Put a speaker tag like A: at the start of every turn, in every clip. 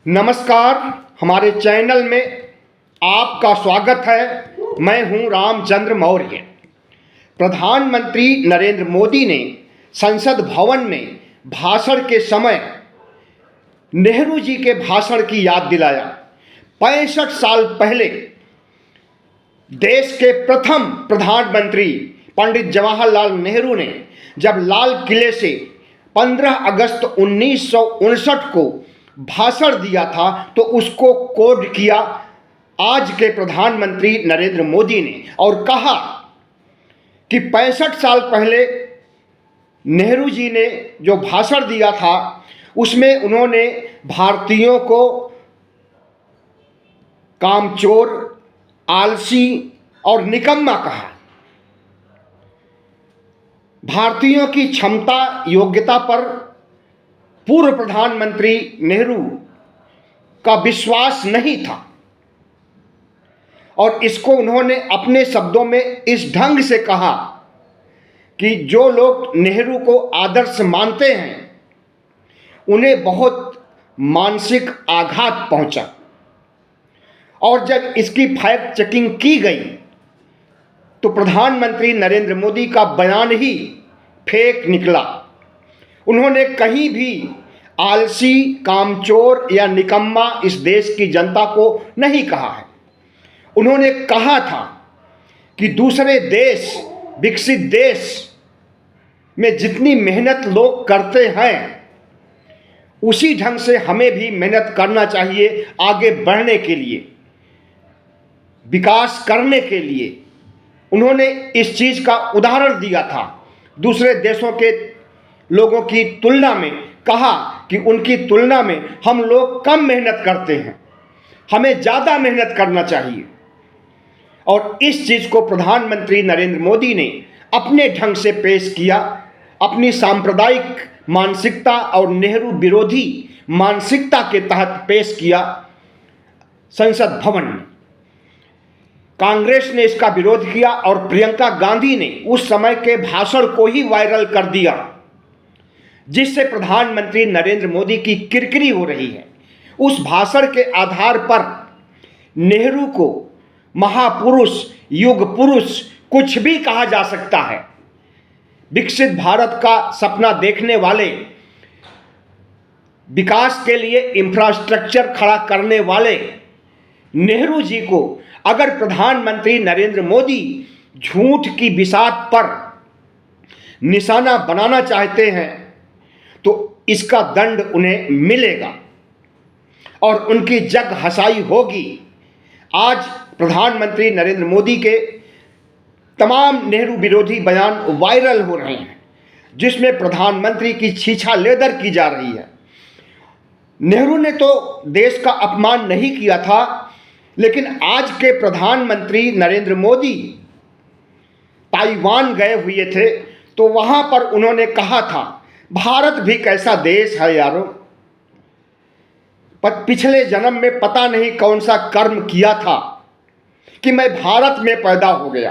A: नमस्कार, हमारे चैनल में आपका स्वागत है। मैं हूं रामचंद्र मौर्य। प्रधानमंत्री नरेंद्र मोदी ने संसद भवन में भाषण के समय नेहरू जी के भाषण की याद दिलाया। 65 साल पहले देश के प्रथम प्रधानमंत्री पंडित जवाहरलाल नेहरू ने जब लाल किले से 15 अगस्त 1959 को भाषण दिया था तो उसको कोड किया आज के प्रधानमंत्री नरेंद्र मोदी ने और कहा कि 65 साल पहले नेहरू जी ने जो भाषण दिया था उसमें उन्होंने भारतीयों को कामचोर, आलसी और निकम्मा कहा। भारतीयों की क्षमता, योग्यता पर पूर्व प्रधानमंत्री नेहरू का विश्वास नहीं था और इसको उन्होंने अपने शब्दों में इस ढंग से कहा कि जो लोग नेहरू को आदर्श मानते हैं उन्हें बहुत मानसिक आघात पहुंचा। और जब इसकी फैक्ट चेकिंग की गई तो प्रधानमंत्री नरेंद्र मोदी का बयान ही फेक निकला। उन्होंने कहीं भी आलसी, कामचोर या निकम्मा इस देश की जनता को नहीं कहा है। उन्होंने कहा था कि दूसरे देश, विकसित देश में जितनी मेहनत लोग करते हैं उसी ढंग से हमें भी मेहनत करना चाहिए आगे बढ़ने के लिए, विकास करने के लिए। उन्होंने इस चीज़ का उदाहरण दिया था। दूसरे देशों के लोगों की तुलना में कहा कि उनकी तुलना में हम लोग कम मेहनत करते हैं, हमें ज़्यादा मेहनत करना चाहिए। और इस चीज़ को प्रधानमंत्री नरेंद्र मोदी ने अपने ढंग से पेश किया, अपनी सांप्रदायिक मानसिकता और नेहरू विरोधी मानसिकता के तहत पेश किया संसद भवन में। कांग्रेस ने इसका विरोध किया और प्रियंका गांधी ने उस समय के भाषण को ही वायरल कर दिया, जिससे प्रधानमंत्री नरेंद्र मोदी की किरकिरी हो रही है। उस भाषण के आधार पर नेहरू को महापुरुष, युग पुरुष कुछ भी कहा जा सकता है। विकसित भारत का सपना देखने वाले, विकास के लिए इंफ्रास्ट्रक्चर खड़ा करने वाले नेहरू जी को अगर प्रधानमंत्री नरेंद्र मोदी झूठ की बिसात पर निशाना बनाना चाहते हैं तो इसका दंड उन्हें मिलेगा और उनकी जग हंसाई होगी। आज प्रधानमंत्री नरेंद्र मोदी के तमाम नेहरू विरोधी बयान वायरल हो रहे हैं, जिसमें प्रधानमंत्री की छीछा लेदर की जा रही है। नेहरू ने तो देश का अपमान नहीं किया था, लेकिन आज के प्रधानमंत्री नरेंद्र मोदी ताइवान गए हुए थे तो वहां पर उन्होंने कहा था भारत भी कैसा देश है यारो, पर पिछले जन्म में पता नहीं कौन सा कर्म किया था कि मैं भारत में पैदा हो गया,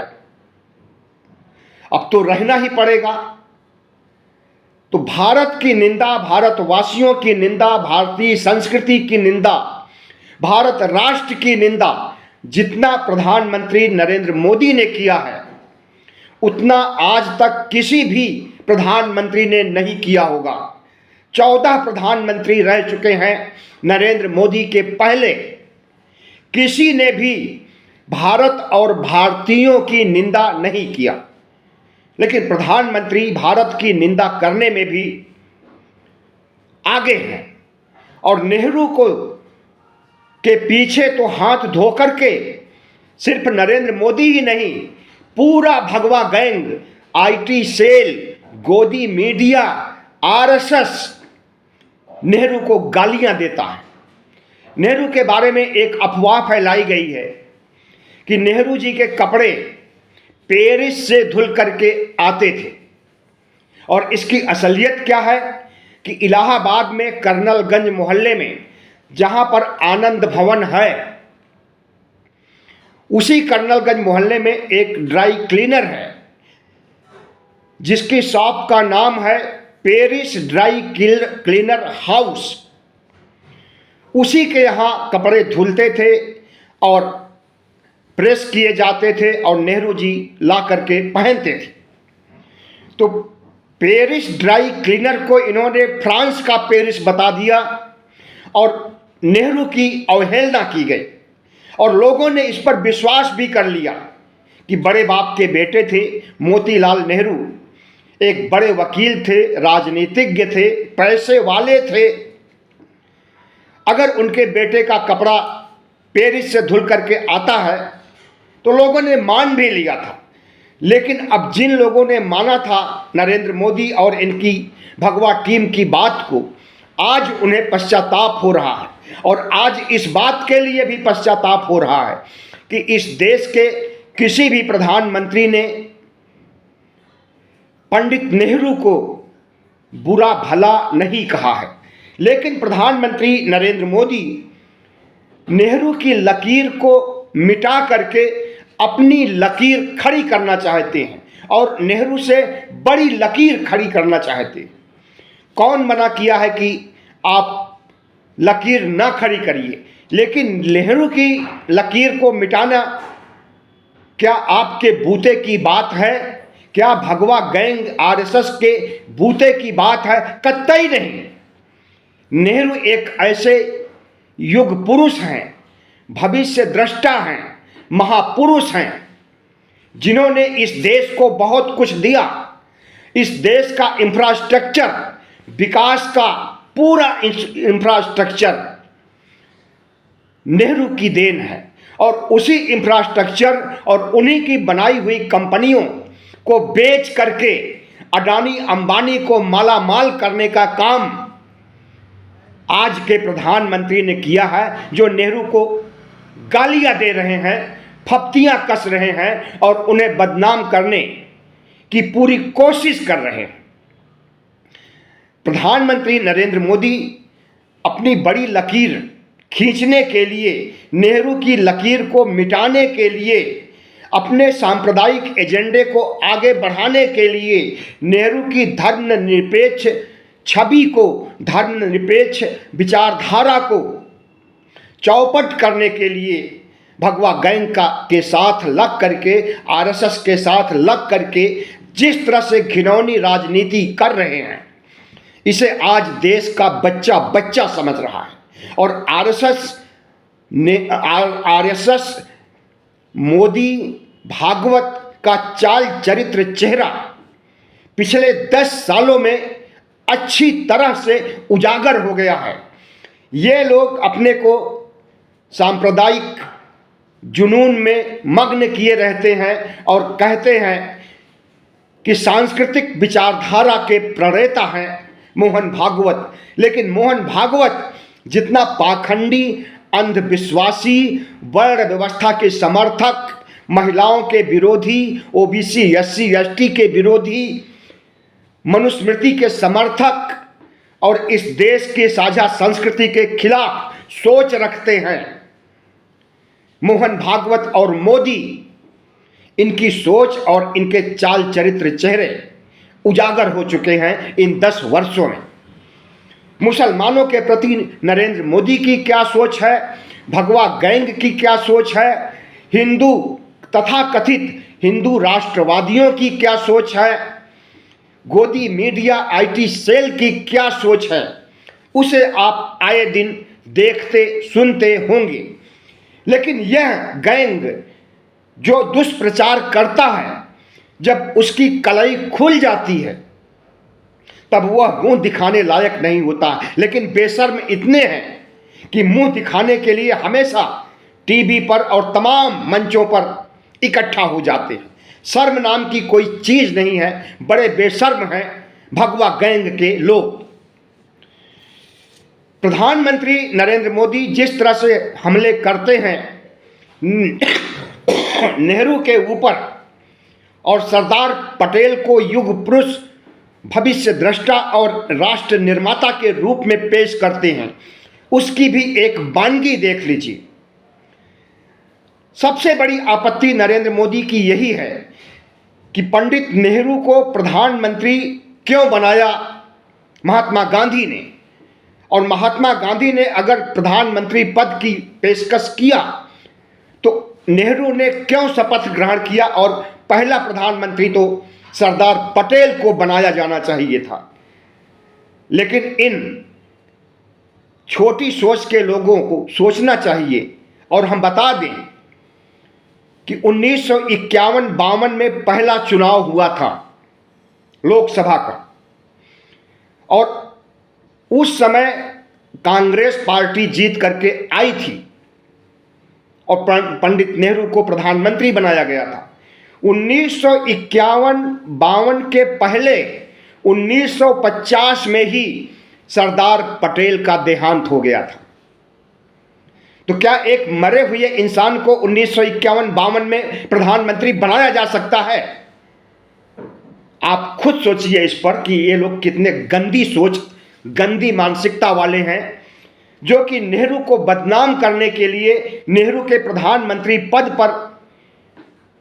A: अब तो रहना ही पड़ेगा। तो भारत की निंदा, भारतवासियों की निंदा, भारतीय संस्कृति की निंदा, भारत राष्ट्र की निंदा जितना प्रधानमंत्री नरेंद्र मोदी ने किया है उतना आज तक किसी भी प्रधानमंत्री ने नहीं किया होगा। 14 प्रधानमंत्री रह चुके हैं नरेंद्र मोदी के पहले, किसी ने भी भारत और भारतीयों की निंदा नहीं किया। लेकिन प्रधानमंत्री भारत की निंदा करने में भी आगे हैं और नेहरू को के पीछे तो हाथ धो करके सिर्फ नरेंद्र मोदी ही नहीं, पूरा भगवा गैंग, आईटी सेल, गोदी मीडिया, आरएसएस नेहरू को गालियां देता है। नेहरू के बारे में एक अफवाह फैलाई गई है कि नेहरू जी के कपड़े पेरिस से धुल करके आते थे और इसकी असलियत क्या है कि इलाहाबाद में कर्नलगंज मोहल्ले में जहां पर आनंद भवन है, उसी कर्नलगंज मोहल्ले में एक ड्राई क्लीनर है जिसकी शॉप का नाम है पेरिस ड्राई क्लीनर हाउस। उसी के यहाँ कपड़े धुलते थे और प्रेस किए जाते थे और नेहरू जी ला करके पहनते थे। तो पेरिस ड्राई क्लीनर को इन्होंने फ्रांस का पेरिस बता दिया और नेहरू की अवहेलना की गई और लोगों ने इस पर विश्वास भी कर लिया कि बड़े बाप के बेटे थे मोतीलाल नेहरू, एक बड़े वकील थे, राजनीतिज्ञ थे, पैसे वाले थे। अगर उनके बेटे का कपड़ा पेरिस से धुल करके आता है तो लोगों ने मान भी लिया था। लेकिन अब जिन लोगों ने माना था नरेंद्र मोदी और इनकी भगवा टीम की बात को, आज उन्हें पश्चाताप हो रहा है और आज इस बात के लिए भी पश्चाताप हो रहा है कि इस देश के किसी भी प्रधानमंत्री ने पंडित नेहरू को बुरा भला नहीं कहा है। लेकिन प्रधानमंत्री नरेंद्र मोदी नेहरू की लकीर को मिटा करके अपनी लकीर खड़ी करना चाहते हैं और नेहरू से बड़ी लकीर खड़ी करना चाहते हैं। कौन मना किया है कि आप लकीर ना खड़ी करिए, लेकिन नेहरू की लकीर को मिटाना क्या आपके बूते की बात है? क्या भगवा गैंग आरएसएस के बूते की बात है? कतई नहीं। नेहरू एक ऐसे युग पुरुष हैं, भविष्य दृष्टा हैं, महापुरुष हैं, जिन्होंने इस देश को बहुत कुछ दिया। इस देश का इंफ्रास्ट्रक्चर, विकास का पूरा इंफ्रास्ट्रक्चर नेहरू की देन है और उसी इंफ्रास्ट्रक्चर और उन्हीं की बनाई हुई कंपनियों को बेच करके अडानी अंबानी को माला माल करने का काम आज के प्रधानमंत्री ने किया है, जो नेहरू को गालियां दे रहे हैं, फप्तियां कस रहे हैं और उन्हें बदनाम करने की पूरी कोशिश कर रहे हैं। प्रधानमंत्री नरेंद्र मोदी अपनी बड़ी लकीर खींचने के लिए, नेहरू की लकीर को मिटाने के लिए, अपने सांप्रदायिक एजेंडे को आगे बढ़ाने के लिए, नेहरू की धर्मनिरपेक्ष छवि को, धर्मनिरपेक्ष विचारधारा को चौपट करने के लिए भगवा गैंग के साथ लग करके, आरएसएस के साथ लग करके जिस तरह से घिनौनी राजनीति कर रहे हैं, इसे आज देश का बच्चा बच्चा समझ रहा है। और आरएसएस मोदी भागवत का चाल चरित्र चेहरा पिछले 10 सालों में अच्छी तरह से उजागर हो गया है। ये लोग अपने को सांप्रदायिक जुनून में मग्न किए रहते हैं और कहते हैं कि सांस्कृतिक विचारधारा के प्रणेता हैं मोहन भागवत। लेकिन मोहन भागवत जितना पाखंडी, अंधविश्वासी, वर्ण व्यवस्था के समर्थक, महिलाओं के विरोधी, ओबीसी, एससी, एसटी के विरोधी, मनुस्मृति के समर्थक और इस देश के साझा संस्कृति के खिलाफ सोच रखते हैं, मोहन भागवत और मोदी, इनकी सोच और इनके चाल चरित्र चेहरे उजागर हो चुके हैं इन 10 वर्षों में। मुसलमानों के प्रति नरेंद्र मोदी की क्या सोच है, भगवा गैंग की क्या सोच है, हिंदू तथा कथित हिंदू राष्ट्रवादियों की क्या सोच है, गोदी मीडिया आईटी सेल की क्या सोच है, उसे आप आए दिन देखते सुनते होंगे। लेकिन यह गैंग जो दुष्प्रचार करता है, जब उसकी कलाई खुल जाती है तब वह मुंह दिखाने लायक नहीं होता। लेकिन बेशर्म इतने हैं कि मुंह दिखाने के लिए हमेशा टीवी पर और तमाम मंचों पर इकट्ठा हो जाते हैं। शर्म नाम की कोई चीज नहीं है, बड़े बेशर्म हैं भगवा गैंग के लोग। प्रधानमंत्री नरेंद्र मोदी जिस तरह से हमले करते हैं नेहरू के ऊपर और सरदार पटेल को युग पुरुष, भविष्य दृष्टा और राष्ट्र निर्माता के रूप में पेश करते हैं, उसकी भी एक वानगी देख लीजिए। सबसे बड़ी आपत्ति नरेंद्र मोदी की यही है कि पंडित नेहरू को प्रधानमंत्री क्यों बनाया महात्मा गांधी ने। और महात्मा गांधी ने अगर प्रधानमंत्री पद की पेशकश किया तो नेहरू ने क्यों शपथ ग्रहण किया और पहला प्रधानमंत्री तो सरदार पटेल को बनाया जाना चाहिए था। लेकिन इन छोटी सोच के लोगों को सोचना चाहिए। और हम बता दें कि 1951-52 में पहला चुनाव हुआ था लोकसभा का, और उस समय कांग्रेस पार्टी जीत करके आई थी और पंडित नेहरू को प्रधानमंत्री बनाया गया था। 1951-52 के पहले 1950 में ही सरदार पटेल का देहांत हो गया था। तो क्या एक मरे हुए इंसान को 1951-52 में प्रधानमंत्री बनाया जा सकता है? आप खुद सोचिए इस पर कि ये लोग कितने गंदी सोच, गंदी मानसिकता वाले हैं, जो कि नेहरू को बदनाम करने के लिए नेहरू के प्रधानमंत्री पद पर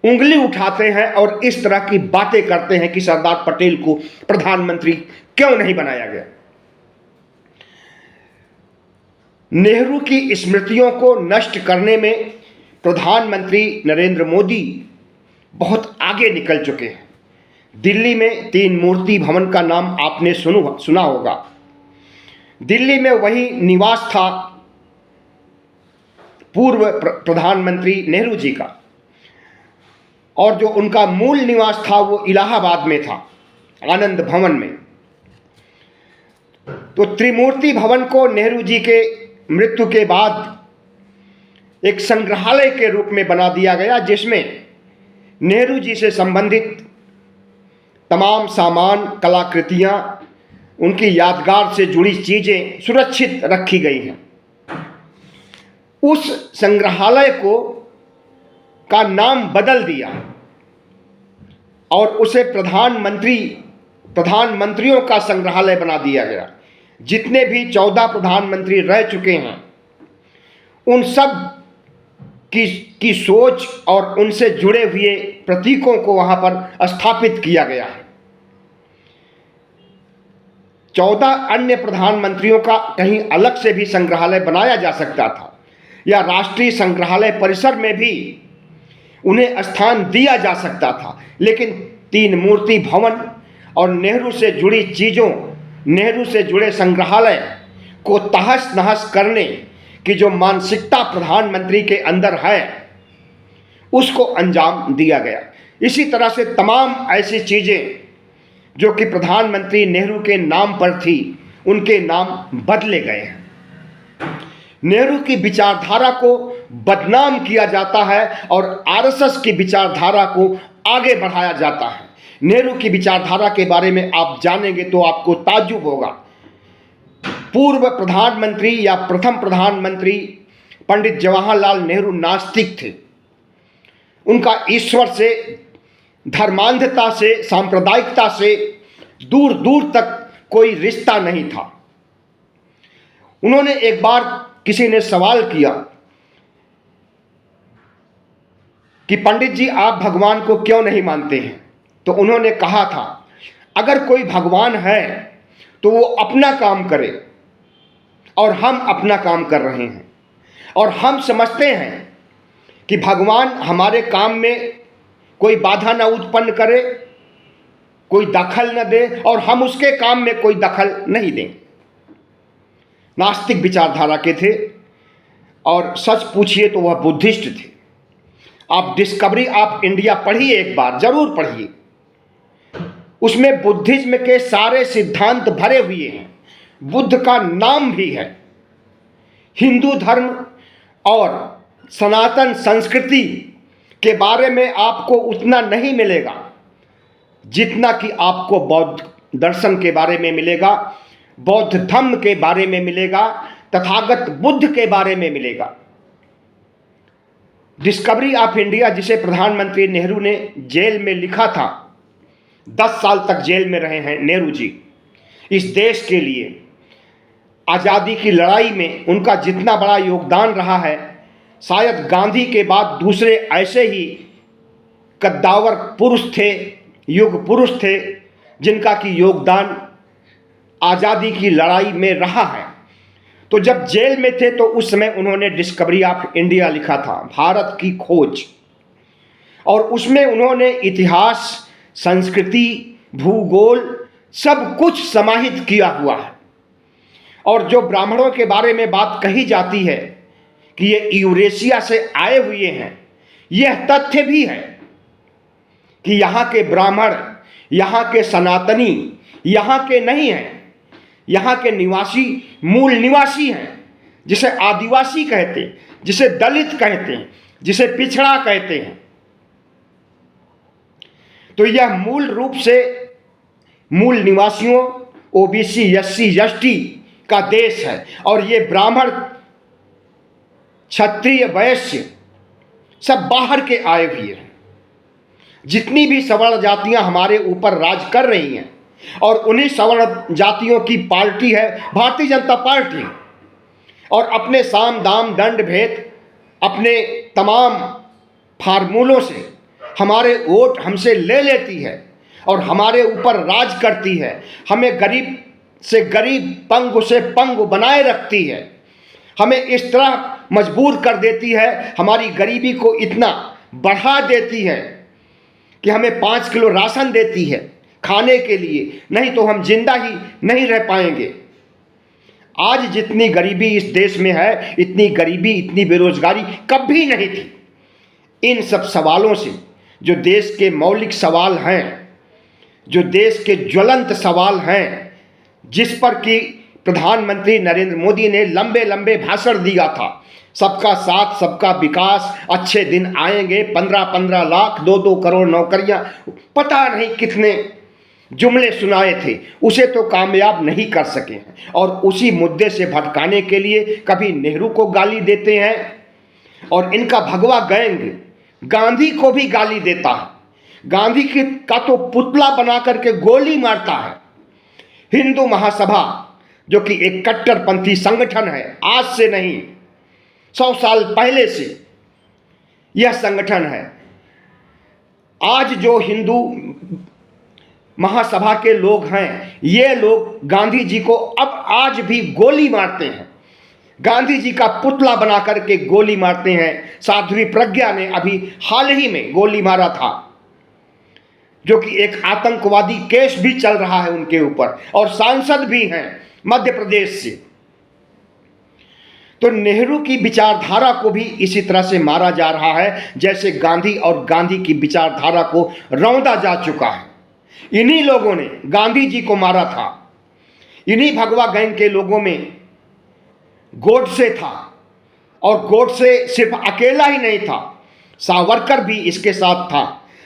A: उंगली उठाते हैं और इस तरह की बातें करते हैं कि सरदार पटेल को प्रधानमंत्री क्यों नहीं बनाया गया। नेहरू की स्मृतियों को नष्ट करने में प्रधानमंत्री नरेंद्र मोदी बहुत आगे निकल चुके हैं। दिल्ली में 3 मूर्ति भवन का नाम आपने सुना होगा। दिल्ली में वही निवास था पूर्व प्रधानमंत्री नेहरू जी का, और जो उनका मूल निवास था वो इलाहाबाद में था, आनंद भवन में। तो त्रिमूर्ति भवन को नेहरू जी के मृत्यु के बाद एक संग्रहालय के रूप में बना दिया गया, जिसमें नेहरू जी से संबंधित तमाम सामान, कलाकृतियां, उनकी यादगार से जुड़ी चीजें सुरक्षित रखी गई हैं। उस संग्रहालय को का नाम बदल दिया और उसे प्रधानमंत्रियों का संग्रहालय बना दिया गया। जितने भी 14 प्रधानमंत्री रह चुके हैं उन सब की सोच और उनसे जुड़े हुए प्रतीकों को वहां पर स्थापित किया गया है। 14 अन्य प्रधानमंत्रियों का कहीं अलग से भी संग्रहालय बनाया जा सकता था, या राष्ट्रीय संग्रहालय परिसर में भी उन्हें स्थान दिया जा सकता था। लेकिन 3 मूर्ति भवन और नेहरू से जुड़ी चीज़ों, नेहरू से जुड़े संग्रहालय को तहस नहस करने की जो मानसिकता प्रधानमंत्री के अंदर है, उसको अंजाम दिया गया। इसी तरह से तमाम ऐसी चीज़ें जो कि प्रधानमंत्री नेहरू के नाम पर थी, उनके नाम बदले गए हैं। नेहरू की विचारधारा को बदनाम किया जाता है और आरएसएस की विचारधारा को आगे बढ़ाया जाता है। नेहरू की विचारधारा के बारे में आप जानेंगे तो आपको ताज्जुब होगा। पूर्व प्रधानमंत्री या प्रथम प्रधानमंत्री पंडित जवाहरलाल नेहरू नास्तिक थे। उनका ईश्वर से, धर्मांधता से, सांप्रदायिकता से दूर दूर तक कोई रिश्ता नहीं था। उन्होंने एक बार, किसी ने सवाल किया कि पंडित जी आप भगवान को क्यों नहीं मानते हैं, तो उन्होंने कहा था अगर कोई भगवान है तो वो अपना काम करे और हम अपना काम कर रहे हैं, और हम समझते हैं कि भगवान हमारे काम में कोई बाधा न उत्पन्न करे, कोई दखल न दे, और हम उसके काम में कोई दखल नहीं दें। नास्तिक विचारधारा के थे, और सच पूछिए तो वह बुद्धिस्ट थे। आप डिस्कवरी ऑफ इंडिया पढ़िए, एक बार जरूर पढ़िए। उसमें बुद्धिज्म के सारे सिद्धांत भरे हुए हैं, बुद्ध का नाम भी है। हिंदू धर्म और सनातन संस्कृति के बारे में आपको उतना नहीं मिलेगा जितना कि आपको बौद्ध दर्शन के बारे में मिलेगा, बौद्ध धर्म के बारे में मिलेगा, तथागत बुद्ध के बारे में मिलेगा। डिस्कवरी ऑफ इंडिया, जिसे प्रधानमंत्री नेहरू ने जेल में लिखा था, 10 साल तक जेल में रहे हैं नेहरू जी। इस देश के लिए आज़ादी की लड़ाई में उनका जितना बड़ा योगदान रहा है, शायद गांधी के बाद दूसरे ऐसे ही कद्दावर पुरुष थे, युग पुरुष थे, जिनका कि योगदान आज़ादी की लड़ाई में रहा है। तो जब जेल में थे तो उस समय उन्होंने डिस्कवरी ऑफ इंडिया लिखा था, भारत की खोज, और उसमें उन्होंने इतिहास, संस्कृति, भूगोल सब कुछ समाहित किया हुआ है। और जो ब्राह्मणों के बारे में बात कही जाती है कि ये यूरेशिया से आए हुए हैं, यह तथ्य भी है कि यहाँ के ब्राह्मण, यहाँ के सनातनी यहाँ के नहीं हैं, यहाँ के निवासी मूल निवासी हैं, जिसे आदिवासी कहते हैं, जिसे दलित कहते हैं, जिसे पिछड़ा कहते हैं। तो यह मूल रूप से मूल निवासियों, ओबीसी, एससी, एसटी का देश है। और ये ब्राह्मण, क्षत्रिय, वैश्य सब बाहर के आए हुए हैं। जितनी भी सवर्ण जातियां हमारे ऊपर राज कर रही हैं, और उन्हीं सवर्ण जातियों की पार्टी है भारतीय जनता पार्टी, और अपने साम दाम दंड भेद, अपने तमाम फार्मूलों से हमारे वोट हमसे ले लेती है और हमारे ऊपर राज करती है। हमें गरीब से गरीब, पंगु से पंगु बनाए रखती है। हमें इस तरह मजबूर कर देती है, हमारी गरीबी को इतना बढ़ा देती है कि हमें 5 किलो राशन देती है खाने के लिए, नहीं तो हम जिंदा ही नहीं रह पाएंगे। आज जितनी गरीबी इस देश में है, इतनी गरीबी, इतनी बेरोजगारी कभी नहीं थी। इन सब सवालों से, जो देश के मौलिक सवाल हैं, जो देश के ज्वलंत सवाल हैं, जिस पर कि प्रधानमंत्री नरेंद्र मोदी ने लंबे लंबे भाषण दिया था, सबका साथ, सबका विकास, अच्छे दिन आएंगे, 15-15 लाख, 2-2 करोड़ नौकरियां, पता नहीं कितने जुमले सुनाए थे, उसे तो कामयाब नहीं कर सके हैं। और उसी मुद्दे से भटकाने के लिए कभी नेहरू को गाली देते हैं, और इनका भगवा गैंग गांधी को भी गाली देता है। गांधी का तो पुतला बना करके गोली मारता है। हिंदू महासभा, जो कि एक कट्टरपंथी संगठन है, आज से नहीं 100 साल पहले से यह संगठन है। आज जो हिंदू महासभा के लोग हैं, ये लोग गांधी जी को अब आज भी गोली मारते हैं, गांधी जी का पुतला बना करके गोली मारते हैं। साध्वी प्रज्ञा ने अभी हाल ही में गोली मारा था, जो कि एक आतंकवादी केस भी चल रहा है उनके ऊपर, और सांसद भी हैं मध्य प्रदेश से। तो नेहरू की विचारधारा को भी इसी तरह से मारा जा रहा है जैसे गांधी और गांधी की विचारधारा को रौंदा जा चुका है। इन्हीं लोगों ने गांधी जी को मारा था। इन्हीं भगवा गैंग के लोगों में गोडसे था, और गोडसे सिर्फ अकेला ही नहीं था, सावरकर भी इसके साथ था।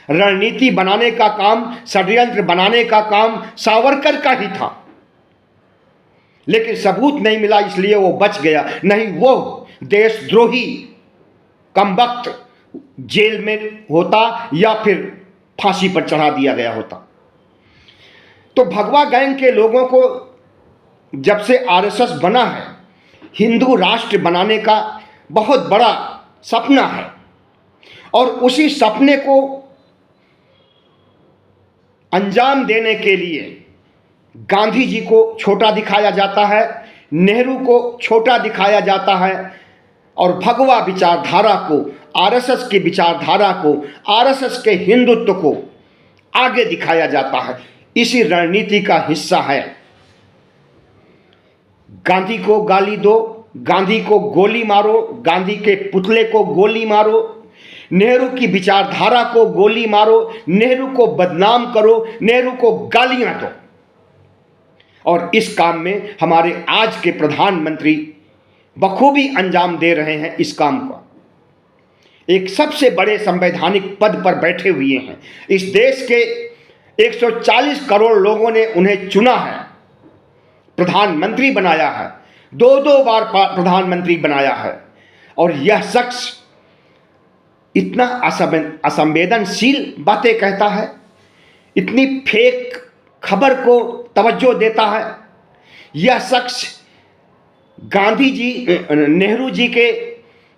A: रणनीति बनाने का काम, षड्यंत्र बनाने का काम सावरकर का ही था, लेकिन सबूत नहीं मिला, इसलिए वो बच गया। नहीं वो देशद्रोही कमबख्त जेल में होता या फिर फांसी पर चढ़ा दिया गया होता। तो भगवा गैंग के लोगों को जब से आरएसएस बना है, हिंदू राष्ट्र बनाने का बहुत बड़ा सपना है, और उसी सपने को अंजाम देने के लिए गांधी जी को छोटा दिखाया जाता है, नेहरू को छोटा दिखाया जाता है, और भगवा विचारधारा को, आरएसएस की विचारधारा को, आरएसएस के हिंदुत्व को आगे दिखाया जाता है। इसी रणनीति का हिस्सा है। गांधी को गाली दो, गांधी को गोली मारो, गांधी के पुतले को गोली मारो, नेहरू की विचारधारा को गोली मारो, नेहरू को बदनाम करो, नेहरू को गालियां दो। और इस काम में हमारे आज के प्रधानमंत्री बखूबी अंजाम दे रहे हैं इस काम को। एक सबसे बड़े संवैधानिक पद पर बैठे हुए हैं। इस देश के 140 करोड़ लोगों ने उन्हें चुना है, प्रधानमंत्री बनाया है, 2-2 बार प्रधानमंत्री बनाया है। और यह शख्स इतना असंवेदनशील बातें कहता है, इतनी फेक खबर को तवज्जो देता है। यह शख्स गांधी जी, नेहरू जी के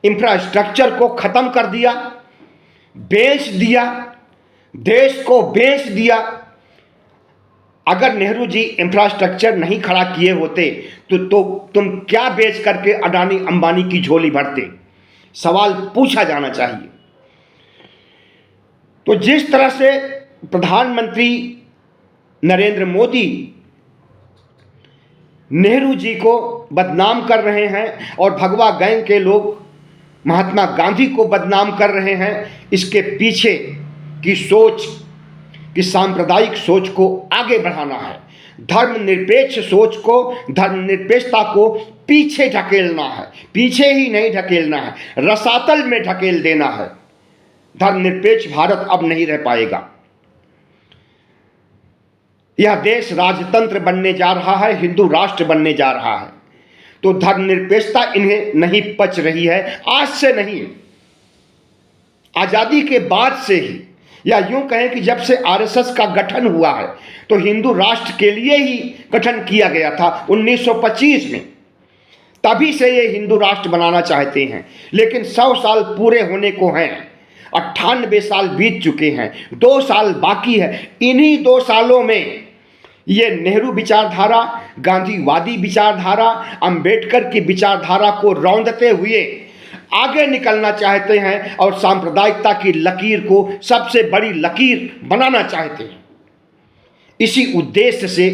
A: इंफ्रास्ट्रक्चर को खत्म कर दिया, बेच दिया, देश को बेच दिया, अगर नेहरू जी इंफ्रास्ट्रक्चर नहीं खड़ा किए होते तो तुम क्या बेच करके अडानी अंबानी की झोली भरते? सवाल पूछा जाना चाहिए। तो जिस तरह से प्रधानमंत्री नरेंद्र मोदी नेहरू जी को बदनाम कर रहे हैं और भगवा गैंग के लोग महात्मा गांधी को बदनाम कर रहे हैं, इसके पीछे की सोच कि सांप्रदायिक सोच को आगे बढ़ाना है, धर्मनिरपेक्ष सोच को, धर्मनिरपेक्षता को पीछे ढकेलना है। पीछे ही नहीं ढकेलना है, रसातल में ढकेल देना है। धर्मनिरपेक्ष भारत अब नहीं रह पाएगा। यह देश राजतंत्र बनने जा रहा है, हिंदू राष्ट्र बनने जा रहा है। तो धर्मनिरपेक्षता इन्हें नहीं पच रही है, आज से नहीं, आजादी के बाद से ही, या यूं कहें कि जब से आरएसएस का गठन हुआ है, तो हिंदू राष्ट्र के लिए ही गठन किया गया था 1925 में। तभी से ये हिंदू राष्ट्र बनाना चाहते हैं, लेकिन 100 साल पूरे होने को हैं, 98 साल बीत चुके हैं, 2 साल बाकी है। इन्हीं 2 सालों में ये नेहरू विचारधारा, गांधीवादी विचारधारा, अंबेडकर की विचारधारा को रौंदते हुए आगे निकलना चाहते हैं और सांप्रदायिकता की लकीर को सबसे बड़ी लकीर बनाना चाहते हैं। इसी उद्देश्य से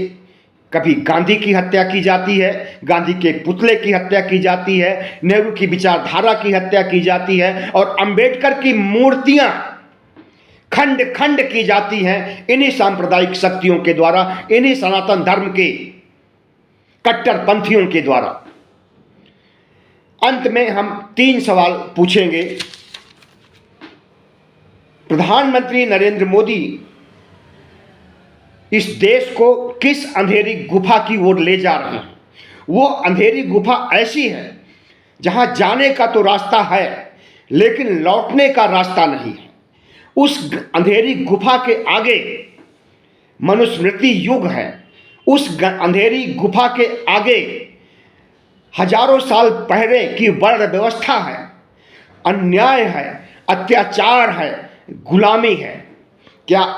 A: कभी गांधी की हत्या की जाती है, गांधी के पुतले की हत्या की जाती है, नेहरू की विचारधारा की हत्या की जाती है, और अंबेडकर की मूर्तियां खंड खंड की जाती हैं इन्हीं सांप्रदायिक शक्तियों के द्वारा, इन्हीं सनातन धर्म के कट्टरपंथियों के द्वारा। अंत में हम 3 सवाल पूछेंगे। प्रधानमंत्री नरेंद्र मोदी इस देश को किस अंधेरी गुफा की ओर ले जा रहे हैं? वो अंधेरी गुफा ऐसी है जहां जाने का तो रास्ता है, लेकिन लौटने का रास्ता नहीं है। उस अंधेरी गुफा के आगे मनुस्मृति युग है। उस अंधेरी गुफा के आगे हजारों साल पहले की वर्ण व्यवस्था है, अन्याय है, अत्याचार है, गुलामी है। क्या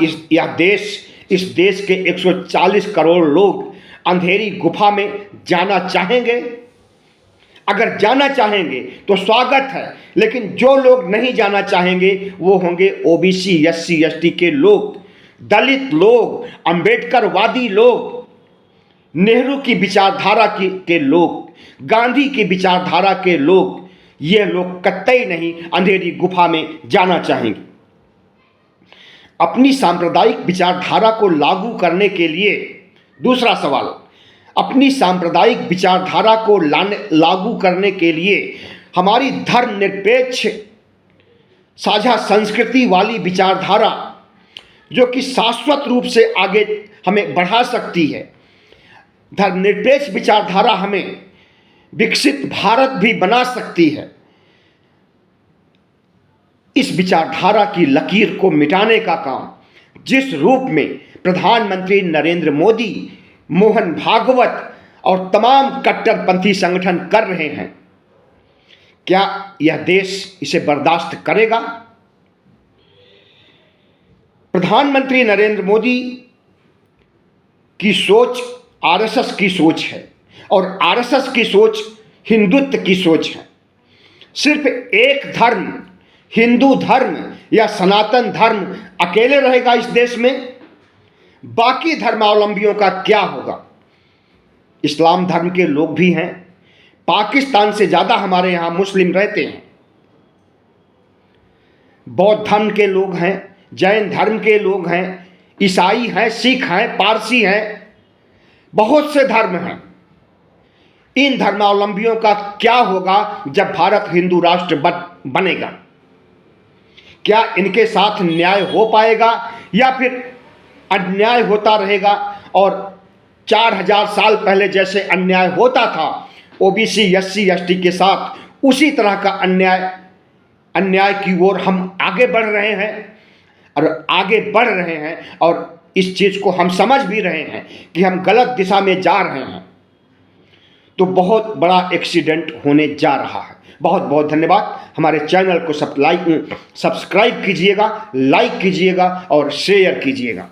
A: इस देश के 140 करोड़ लोग अंधेरी गुफा में जाना चाहेंगे? अगर जाना चाहेंगे तो स्वागत है, लेकिन जो लोग नहीं जाना चाहेंगे वो होंगे ओबीसी, एससी, एसटी के लोग, दलित लोग, अंबेडकरवादी लोग, नेहरू की विचारधारा के लोग, गांधी की विचारधारा के लोग। ये लोग कतई नहीं अंधेरी गुफा में जाना चाहेंगे। अपनी सांप्रदायिक विचारधारा को लागू करने के लिए, दूसरा सवाल, अपनी सांप्रदायिक विचारधारा को लागू करने के लिए हमारी धर्मनिरपेक्ष साझा संस्कृति वाली विचारधारा, जो कि शाश्वत रूप से आगे हमें बढ़ा सकती है, धर्मनिरपेक्ष विचारधारा हमें विकसित भारत भी बना सकती है। इस विचारधारा की लकीर को मिटाने का काम जिस रूप में प्रधानमंत्री नरेंद्र मोदी, मोहन भागवत और तमाम कट्टरपंथी संगठन कर रहे हैं, क्या यह देश इसे बर्दाश्त करेगा? प्रधानमंत्री नरेंद्र मोदी की सोच आरएसएस की सोच है, और आरएसएस की सोच हिंदुत्व की सोच है। सिर्फ एक धर्म, हिंदू धर्म या सनातन धर्म अकेले रहेगा इस देश में, बाकी धर्मावलंबियों का क्या होगा? इस्लाम धर्म के लोग भी हैं, पाकिस्तान से ज़्यादा हमारे यहाँ मुस्लिम रहते हैं, बौद्ध धर्म के लोग हैं, जैन धर्म के लोग हैं, ईसाई हैं, सिख हैं, पारसी हैं, बहुत से धर्म हैं। इन धर्मावलंबियों का क्या होगा जब भारत हिंदू राष्ट्र बनेगा? क्या इनके साथ न्याय हो पाएगा, या फिर अन्याय होता रहेगा और 4000 साल पहले जैसे अन्याय होता था ओबीसी, एससी, एसटी के साथ, उसी तरह का अन्याय की ओर हम आगे बढ़ रहे हैं और इस चीज़ को हम समझ भी रहे हैं कि हम गलत दिशा में जा रहे हैं, तो बहुत बड़ा एक्सीडेंट होने जा रहा है। बहुत बहुत धन्यवाद। हमारे चैनल को सब्सक्राइब कीजिएगा, लाइक कीजिएगा और शेयर कीजिएगा।